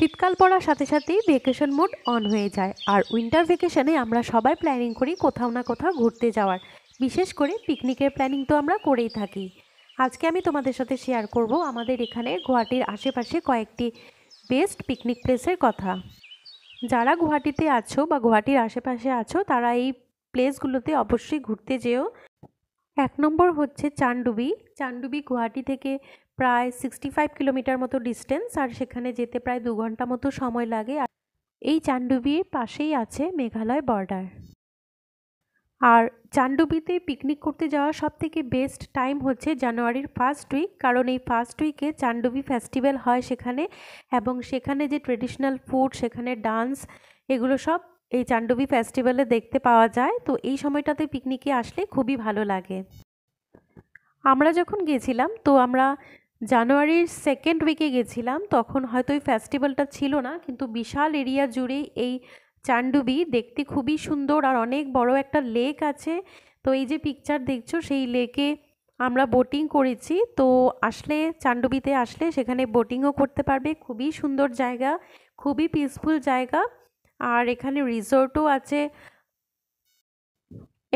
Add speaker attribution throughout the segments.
Speaker 1: শীতকাল পড়ার সাথে সাথেই ভেকেশন মোড অন হয়ে যায়। আর উইন্টার ভেকেশনে আমরা সবাই প্ল্যানিং করি কোথাও না কোথাও ঘুরতে যাওয়ার। বিশেষ করে পিকনিকের প্ল্যানিং তো আমরা করেই থাকি। আজকে আমি তোমাদের সাথে শেয়ার করব আমাদের এখানে গুয়াহাটির আশেপাশে কয়েকটি বেস্ট পিকনিক প্লেসের কথা। যারা গুয়াহাটিতে আছো বা গুয়াহাটির আশেপাশে আছো তারা এই প্লেসগুলোতে অবশ্যই ঘুরতে যেও। এক নম্বর হচ্ছে চানডুবি। চানডুবি গুয়াহাটি থেকে প্রায় 65 কিলোমিটার মতো ডিস্টেন্স, আর সেখানে যেতে প্রায় 2 ঘন্টা মতো সময় লাগে। আর এই চানডুবির পাশেই আছে মেঘালয় বর্ডার। আর চানডুবিতে পিকনিক করতে যাওয়ার সবথেকে বেস্ট টাইম হচ্ছে জানুয়ারির ফার্স্ট উইক, কারণ এই ফার্স্ট উইকে চানডুবি ফেস্টিভ্যাল হয় সেখানে, এবং সেখানে যে ট্রেডিশনাল ফুড, সেখানে ডান্স, এগুলো সব এই চানডুবি ফেস্টিভ্যালে দেখতে পাওয়া যায়। তো এই সময়টাতে পিকনিকে আসলে খুবই ভালো লাগে। আমরা যখন গেছিলাম তো আমরা জানুয়ারির সেকেন্ড উইকে গেছিলাম, তখন হয়তো এই ফেস্টিভ্যালটা ছিল না, কিন্তু বিশাল এরিয়া জুড়ে এই চানডুবি দেখতে খুবই সুন্দর। আর অনেক বড় একটা লেক আছে। তো এই যে পিকচার দেখছো, সেই লেকে আমরা বোটিং করেছি। তো আসলে চানডুবিতে আসলে সেখানে বোটিংও করতে পারবে। খুবই সুন্দর জায়গা, খুবই পিসফুল জায়গা। আর এখানে রিসোর্টও আছে।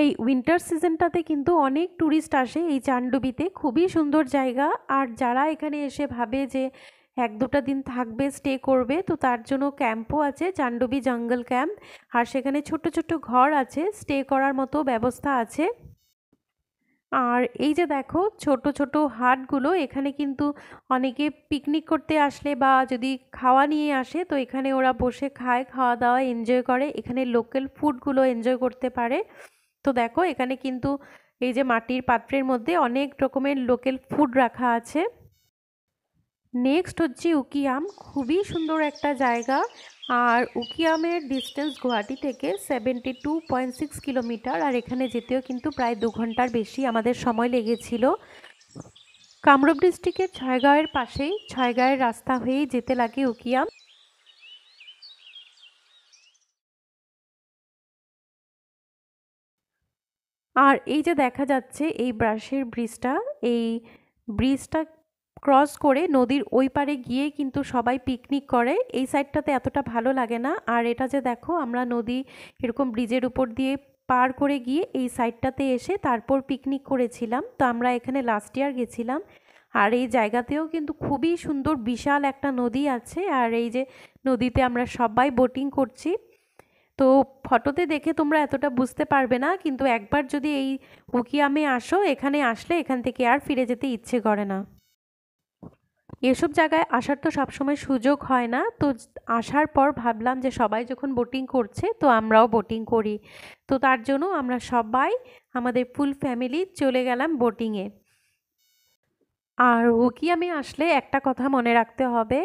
Speaker 1: এই উইন্টার সিজনটাতে কিন্তু অনেক ট্যুরিস্ট আসে এই চানডুবিতে। খুবই সুন্দর জায়গা। আর যারা এখানে এসে ভাবে যে 1-2টা দিন থাকবে, স্টে করবে, তো তার জন্য ক্যাম্পও আছে, চানডুবি জঙ্গল ক্যাম্প। আর সেখানে ছোট্ট ছোট্ট ঘর আছে, স্টে করার মতো ব্যবস্থা আছে। আর এই যে দেখো ছোট ছোট হাটগুলো, এখানে কিন্তু অনেকে পিকনিক করতে আসলে বা যদি খাওয়া নিয়ে আসে তো এখানে ওরা বসে খায়, খাওয়া দাওয়া এনজয় করে, এখানে লোকাল ফুডগুলো এনজয় করতে পারে। তো দেখো এখানে কিন্তু এই যে মাটির পাত্রের মধ্যে অনেক রকমের লোকাল ফুড রাখা আছে। নেক্সট হচ্ছে উকিয়াম। খুবই সুন্দর একটা জায়গা। আর উকিয়ামের ডিস্টেন্স গুয়াহাটি থেকে 72.6 কিলোমিটার। আর এখানে যেতেও কিন্তু প্রায় 2 ঘন্টার বেশি আমাদের সময় লেগেছিল। কামরূপ ডিস্ট্রিক্টের ছয়গাঁওয়ের পাশেই, ছয়গাঁয়ের রাস্তা হয়েই যেতে লাগে উকিয়াম। আর এই যে দেখা যাচ্ছে এই ব্রাশের ব্রিজটা, এই ব্রিজটা ক্রস করে নদীর ওই পারে গিয়ে কিন্তু সবাই পিকনিক করে। এই সাইডটাতে এতটা ভালো লাগে না। আর এটা যে দেখো আমরা নদী এরকম ব্রিজের উপর দিয়ে পার করে গিয়ে এই সাইডটাতে এসে তারপর পিকনিক করেছিলাম। তো আমরা এখানে লাস্ট ইয়ার গেছিলাম। আর এই জায়গাতেও কিন্তু খুবই সুন্দর, বিশাল একটা নদী আছে। আর এই যে নদীতে আমরা সবাই বোটিং করছি। তো ফটোতে দেখে তোমরা এতটা বুঝতে পারবে না, কিন্তু একবার যদি এই উকিয়ামে আসো, এখানে আসলে এখান থেকে আর ফিরে যেতে ইচ্ছে করে না। এসব জায়গায় আসার তো সবসময় সুযোগ হয় না। তো আসার পর ভাবলাম যে সবাই যখন বোটিং করছে তো আমরাও বোটিং করি। তো তার জন্য আমরা সবাই আমাদের ফুল ফ্যামিলি চলে গেলাম বোটিংয়ে। আর উকিয়ামে আসলে একটা কথা মনে রাখতে হবে,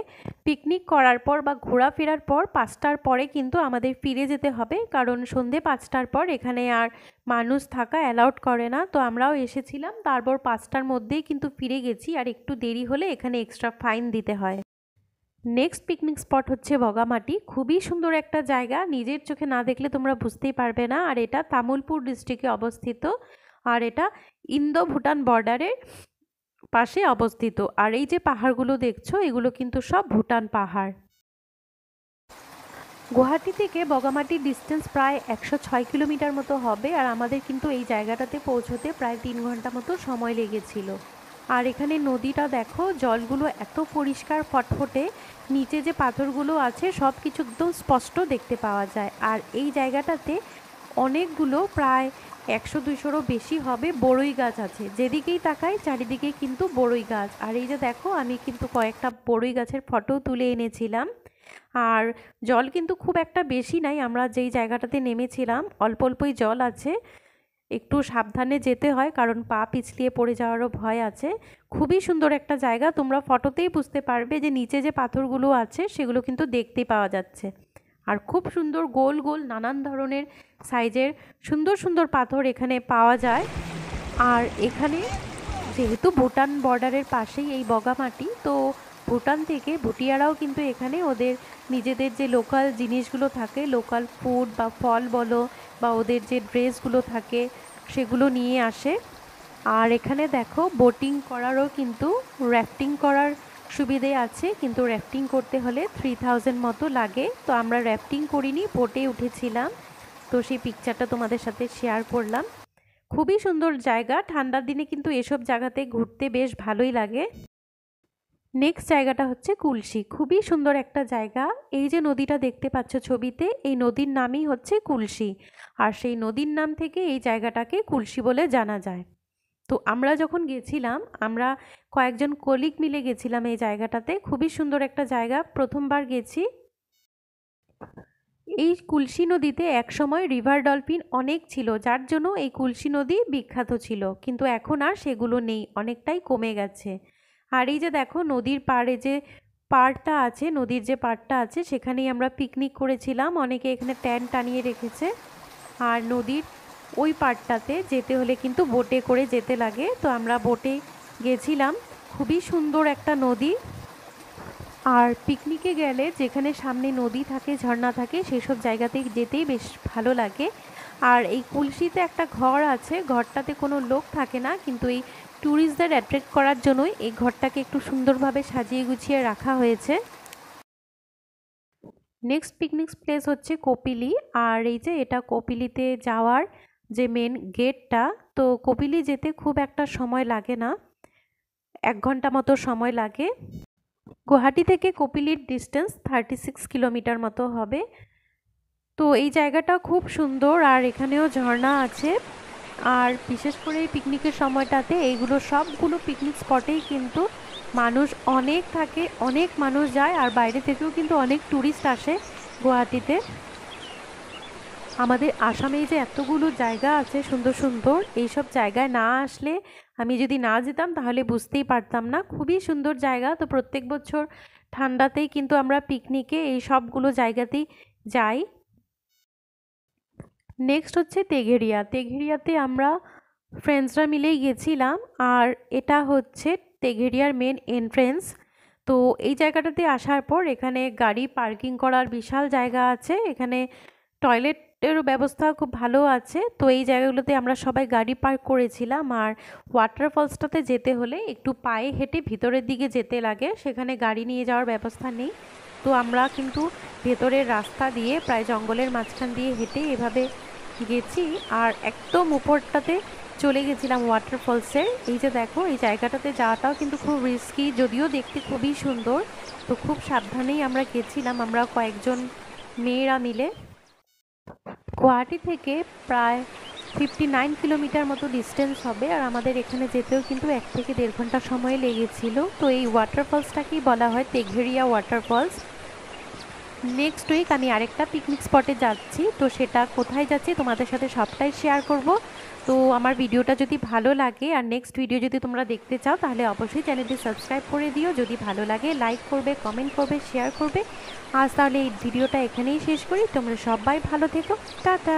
Speaker 1: পিকনিক করার পর বা ঘোরাফেরার পর 5টার পরে কিন্তু আমাদের ফিরে যেতে হবে, কারণ সন্ধে 5টার পর এখানে আর মানুষ থাকা অ্যালাউড করে না। তো আমরাও এসেছিলাম, তারপর 5টার মধ্যেই কিন্তু ফিরে গেছি। আর একটু দেরি হলে এখানে এক্সট্রা ফাইন দিতে হয়। নেক্সট পিকনিক স্পট হচ্ছে বগামাটি। খুবই সুন্দর একটা জায়গা, নিজের চোখে না দেখলে তোমরা বুঝতেই পারবে না। আর এটা তামুলপুর ডিস্ট্রিক্টে অবস্থিত। আর এটা ইন্দো ভুটান বর্ডারের পাশে অবস্থিত। আর এই যে পাহাড়গুলো দেখছো, এগুলো কিন্তু সব ভুটান পাহাড়। গুয়াহাটি থেকে বগামাটির ডিস্টেন্স প্রায় 106 কিলোমিটার মতো হবে। আর আমাদের কিন্তু এই জায়গাটাতে পৌঁছতে প্রায় 3 ঘন্টা মতো সময় লেগেছিল। আর এখানে নদীটা দেখো, জলগুলো এত পরিষ্কার ফটফটে, নিচে যে পাথরগুলো আছে সব কিছু একদম স্পষ্ট দেখতে পাওয়া যায়। আর এই জায়গাটাতে অনেকগুলো, প্রায় 100-200রও বেশি হবে, বড়ই গাছ আছে। যেদিকেই তাকাই চারিদিকে কিন্তু বড়ই গাছ। আর এই যে দেখো আমি কিন্তু কয়েকটা বড়ই গাছের ফটো তুলে এনেছিলাম। আর জল কিন্তু খুব একটা বেশি নাই, আমরা যেই জায়গাটাতে নেমেছিলাম অল্প অল্পই জল আছে। একটু সাবধানে যেতে হয়, কারণ পা পিছলিয়ে পড়ে যাওয়ারও ভয় আছে। খুবই সুন্দর একটা জায়গা, তোমরা ফটোতেই বুঝতে পারবে যে নিচে যে পাথরগুলো আছে সেগুলো কিন্তু দেখতে পাওয়া যাচ্ছে। আর খুব সুন্দর গোল গোল নানান ধরনের সাইজের সুন্দর সুন্দর পাথর এখানে পাওয়া যায়। আর এখানে যেহেতু ভুটান বর্ডারের পাশেই এই বগামাটি, তো ভুটান থেকে ভুটিয়ারাও কিন্তু এখানে ওদের নিজেদের যে লোকাল জিনিসগুলো থাকে, লোকাল ফুড বা ফল বলো বা ওদের যে ড্রেসগুলো থাকে সেগুলো নিয়ে আসে। আর এখানে দেখো বোটিং করারও কিন্তু, র্যাফটিং করার সুবিধে আছে, কিন্তু র্যাফটিং করতে হলে 3000 মতো লাগে। তো আমরা র্যাফটিং করিনি, বোটে উঠেছিলাম। তো সেই পিকচারটা তোমাদের সাথে শেয়ার করলাম। খুবই সুন্দর জায়গা, ঠান্ডার দিনে কিন্তু এসব জায়গাতে ঘুরতে বেশ ভালোই লাগে। নেক্সট জায়গাটা হচ্ছে কুলসি, খুবই সুন্দর একটা জায়গা। এই যে নদীটা দেখতে পাচ্ছ ছবিতে, এই নদীর নামই হচ্ছে কুলসি, আর সেই নদীর নাম থেকে এই জায়গাটাকে কুলসি বলে জানা যায়। তো আমরা যখন গেছিলাম, আমরা কয়েকজন কলিগ মিলে গেছিলাম এই জায়গাটাতে। খুবই সুন্দর একটা জায়গা, প্রথমবার গেছি। এই কুলসি নদীতে একসময় রিভার ডলফিন অনেক ছিল, যার জন্য এই কুলসি নদী বিখ্যাত ছিল, কিন্তু এখন আর সেগুলো নেই, অনেকটাই কমে গেছে। আর এই যে দেখো নদীর পাড়ে যে পাড়টা আছে, নদীর যে পাড়টা আছে, সেখানেই আমরা পিকনিক করেছিলাম। অনেকে এখানে ট্যান্ট টানিয়ে রেখেছে। আর নদীর ওই পাড়টাতে যেতে হলে কিন্তু বোটে করে যেতে লাগে। তো আমরা বোটে গেছিলাম। খুবই সুন্দর একটা নদী। আর পিকনিকে গেলে যেখানে সামনে নদী থাকে, ঝর্ণা থাকে, সেসব জায়গাতে যেতেই বেশ ভালো লাগে। আর এই কুলসিতে একটা ঘর আছে, ঘরটাতে কোনো লোক থাকে না, কিন্তু এই ট্যুরিস্টদের অ্যাট্রাক্ট করার জন্যই এই ঘরটাকে একটু সুন্দরভাবে সাজিয়ে গুছিয়ে রাখা হয়েছে। নেক্সট পিকনিক প্লেস হচ্ছে কপিলি। আর এই যে এটা কপিলিতে যাওয়ার যে মেন গেটটা। তো কপিলি যেতে খুব একটা সময় লাগে না, 1 ঘন্টা মতো সময় লাগে। গুয়াহাটি থেকে কপিলির ডিস্টেন্স 36 কিলোমিটার মতো হবে। তো এই জায়গাটা খুব সুন্দর, আর এখানেও ঝর্ণা আছে। আর বিশেষ করে এই পিকনিকের সময়টাতে এইগুলো সবগুলো পিকনিক স্পটেই কিন্তু মানুষ অনেক থাকে, অনেক মানুষ যায়, আর বাইরে থেকেও কিন্তু অনেক ট্যুরিস্ট আসে গুয়াহাটিতে। আমাদের আসামে যে এতগুলো জায়গা আছে সুন্দর সুন্দর, এইসব জায়গায় না আসলে, আমি যদি না যেতাম তাহলে বুঝতেই পারতাম না। খুবই সুন্দর জায়গা। তো প্রত্যেক বছর ঠান্ডাতেই কিন্তু আমরা পিকনিকে এই সবগুলো জায়গাতেই যাই। নেক্সট হচ্ছে তেঘেরিয়া। তেঘেরিয়াতে আমরা ফ্রেন্ডসরা মিলেই গেছিলাম, আর এটা হচ্ছে তেঘেরিয়ার মেন এন্ট্রেন্স। তো এই জায়গাটাতে আসার পর এখানে গাড়ি পার্কিং করার বিশাল জায়গা আছে, এখানে টয়লেটেরও ব্যবস্থা খুব ভালো আছে। তো এই জায়গাগুলোতে আমরা সবাই গাড়ি পার্ক করেছিলাম। আর ওয়াটারফলসটাতে যেতে হলে একটু পায়ে হেঁটে ভিতরের দিকে যেতে লাগে, সেখানে গাড়ি নিয়ে যাওয়ার ব্যবস্থা নেই। তো আমরা কিন্তু ভেতরের রাস্তা দিয়ে প্রায় জঙ্গলের মাঝখান দিয়ে হেঁটে এভাবে গেছি, আর একদম উপরটাতে চলে গেছিলাম ওয়াটারফলসের। এই যে দেখো, এই জায়গাটাতে যাওয়াটাও কিন্তু খুব রিস্কি, যদিও দেখতে খুবই সুন্দর। তো খুব সাবধানেই আমরা গেছিলাম, আমরা কয়েকজন মেয়েরা মিলে। গুয়াহাটি থেকে প্রায় 59 কিলোমিটার মতো ডিস্টেন্স হবে, আর আমাদের এখানে যেতেও কিন্তু 1 থেকে 1.5 ঘন্টা সময় লেগেছিল। তো এই ওয়াটারফলসটাকেই বলা হয় তেঘেরিয়া ওয়াটারফলস। নেক্সট উইক আমি আরেকটা পিকনিক স্পটে যাচ্ছি, তো সেটা কোথায় যাচ্ছি তোমাদের সাথে সবটাই শেয়ার করব। তো আমার ভিডিওটা যদি ভালো লাগে আর নেক্সট ভিডিও যদি তোমরা দেখতে চাও, তাহলে অবশ্যই চ্যানেলটি সাবস্ক্রাইব করে দিও। যদি ভালো লাগে লাইক করবে, কমেন্ট করবে, শেয়ার করবে। আজ তাহলে এই ভিডিওটা এখানেই শেষ করি। তোমরা সবাই ভালো থেকো, টাটা।